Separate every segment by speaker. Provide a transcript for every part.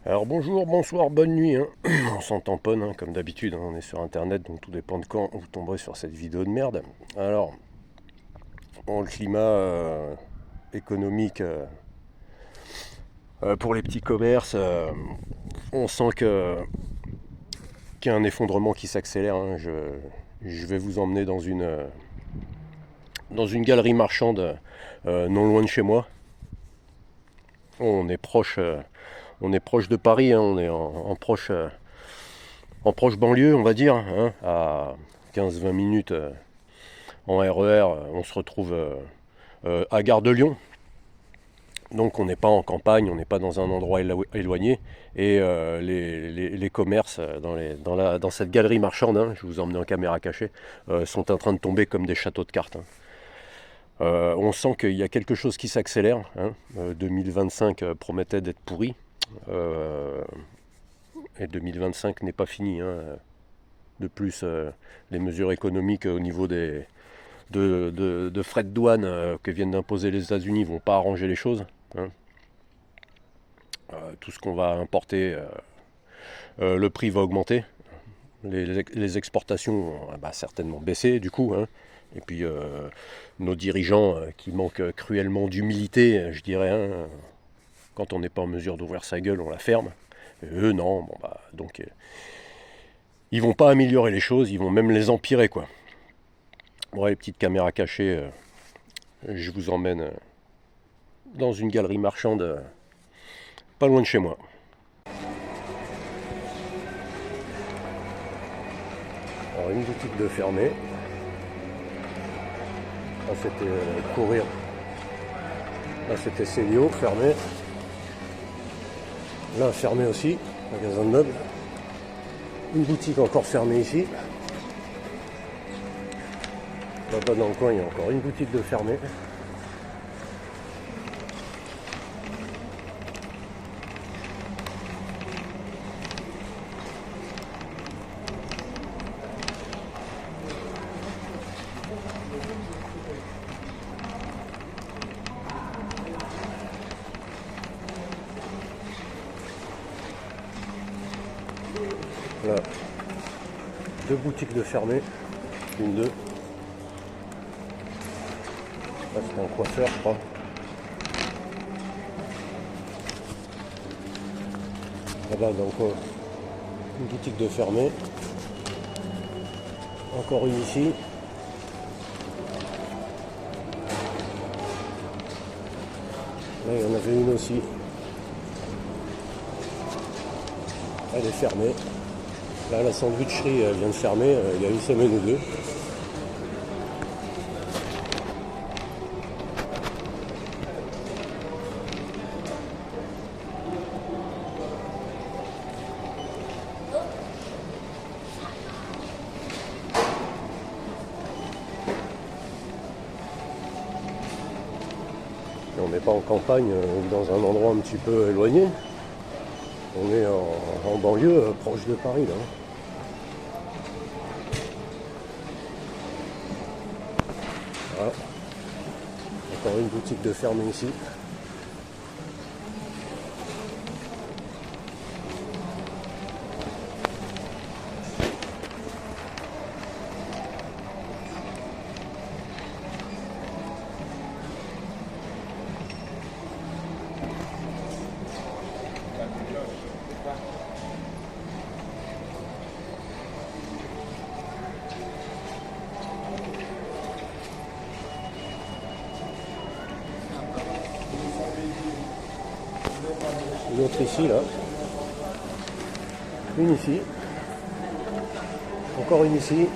Speaker 1: Alors bonjour, bonsoir, bonne nuit, hein. On s'en tamponne, hein, comme d'habitude, hein. On est sur internet, donc tout dépend de quand vous tomberez sur cette vidéo de merde. Alors, bon, le climat économique pour les petits commerces, on sent qu'il y a un effondrement qui s'accélère, hein. Je vais vous emmener dans une galerie marchande non loin de chez moi. On est proche, on est proche de Paris, hein. On est en proche banlieue, on va dire, hein, à 15-20 minutes en RER. On se retrouve à Gare de Lyon. Donc on n'est pas en campagne, on n'est pas dans un endroit éloigné. Et les commerces dans cette galerie marchande, hein, je vous ai emmené en caméra cachée, sont en train de tomber comme des châteaux de cartes, hein. On sent qu'il y a quelque chose qui s'accélère, hein. 2025 promettait d'être pourri. Et 2025 n'est pas fini, hein. De plus, les mesures économiques au niveau de frais de douane que viennent d'imposer les États-Unis vont pas arranger les choses, hein. Tout ce qu'on va importer, le prix va augmenter. Les exportations vont certainement baisser du coup, hein. Et puis nos dirigeants qui manquent cruellement d'humilité, je dirais, hein, quand on n'est pas en mesure d'ouvrir sa gueule, on la ferme. Et eux, non. Bon, donc, ils vont pas améliorer les choses, ils vont même les empirer, quoi. Bon, les petites caméras cachées, je vous emmène dans une galerie marchande pas loin de chez moi. Alors, une boutique de fermée. Là, c'était courir. Là, c'était Célio, fermé. Là, fermé aussi, magasin de meubles. Une boutique encore fermée ici. Là-bas dans le coin, il y a encore une boutique de fermée. Là, deux boutiques de fermées. Une, deux. Là, c'est un coiffeur, je crois. Là-bas, donc, une boutique de fermée. Encore une ici. Là, il y en avait une aussi. Elle est fermée. Là, la sandwicherie vient de fermer il y a une semaine ou deux. Et on n'est pas en campagne ou dans un endroit un petit peu éloigné. On est en banlieue, proche de Paris, là. Voilà. Encore une boutique de fermée ici. Une autre ici, là. Une ici. Encore une ici.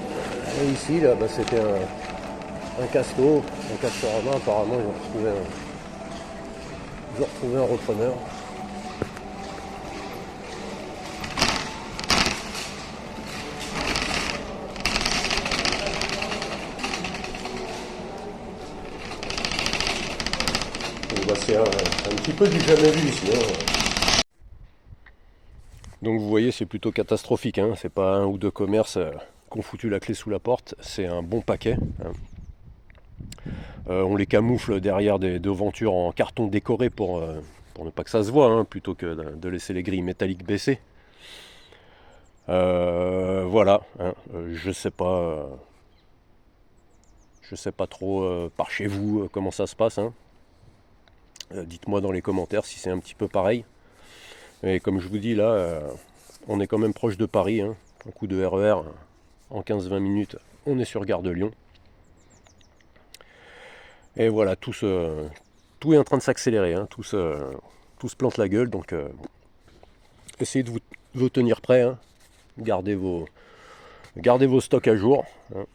Speaker 1: Et ici, là, c'était un Castorama. Apparemment, ils ont retrouvé un repreneur. Donc, c'est un petit peu du jamais vu ici, hein. Donc vous voyez, c'est plutôt catastrophique, hein. C'est pas un ou deux commerces qui ont foutu la clé sous la porte, c'est un bon paquet, hein. On les camoufle derrière des devantures en carton décoré pour pour ne pas que ça se voit, hein, plutôt que de laisser les grilles métalliques baisser. Voilà, hein, je sais pas trop par chez vous comment ça se passe, hein. Dites-moi dans les commentaires si c'est un petit peu pareil. Et comme je vous dis là, on est quand même proche de Paris, hein. Un coup de RER en 15-20 minutes, on est sur Gare de Lyon. Et voilà, tout est en train de s'accélérer, hein. Tout se plante la gueule, donc essayez de vous tenir prêts, hein. Gardez vos stocks à jour, hein.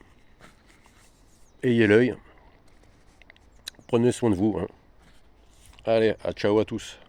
Speaker 1: Ayez l'œil, prenez soin de vous, hein. Allez, ciao à tous.